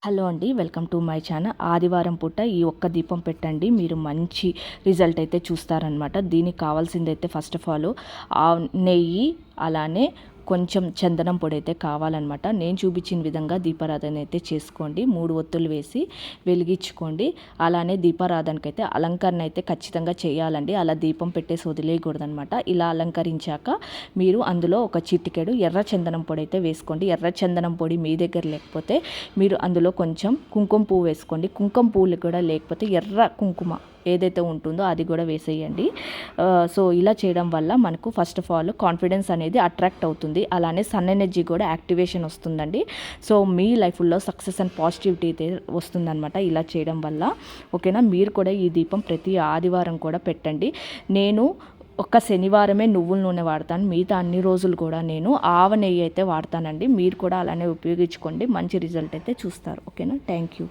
Hello అండి, welcome to my channel. ఆదివారం పూట ఈ ఒక్క దీపం పెట్టండి, మీరు మంచి రిజల్ట్ అయితే చూస్తారనమాట. దీనికి కావాల్సిందైతే ఫస్ట్ ఆఫ్ ఆల్ నెయ్యి, అలానే కొంచెం చందనం పొడి అయితే కావాలన్నమాట. నేను చూపించిన విధంగా దీపారాధన అయితే చేసుకోండి. 3 ఒత్తులు వేసి వెలిగించుకోండి. అలానే దీపారాధనకైతే అలంకరణ అయితే ఖచ్చితంగా చేయాలండి. అలా దీపం పెట్టేసి వదిలేయకూడదనమాట. ఇలా అలంకరించాక మీరు అందులో ఒక చిటికెడు ఎర్ర చందనం పొడి అయితే వేసుకోండి. ఎర్ర చందనం పొడి మీ దగ్గర లేకపోతే మీరు అందులో కొంచెం కుంకుమ పువ్వు వేసుకోండి. కుంకుమ పువ్వులు కూడా లేకపోతే ఎర్ర కుంకుమ ఏదైతే ఉంటుందో అది కూడా వేసేయండి. సో ఇలా చేయడం వల్ల మనకు ఫస్ట్ ఆఫ్ ఆల్ కాన్ఫిడెన్స్ అనేది అట్రాక్ట్ అవుతుంది. అలానే సన్ ఎనర్జీ కూడా యాక్టివేషన్ వస్తుందండి. సో మీ లైఫ్లో సక్సెస్ అండ్ పాజిటివిటీ అయితే వస్తుందన్నమాట ఇలా చేయడం వల్ల. ఓకేనా, మీరు కూడా ఈ దీపం ప్రతి ఆదివారం కూడా పెట్టండి. నేను ఒక్క శనివారమే నువ్వుల నూనె వాడతాను, మిగతా అన్ని రోజులు కూడా నేను ఆవ నెయ్యి అయితే వాడతానండి. మీరు కూడా అలానే ఉపయోగించుకోండి, మంచి రిజల్ట్ అయితే చూస్తారు. ఓకేనా, థ్యాంక్ యూ.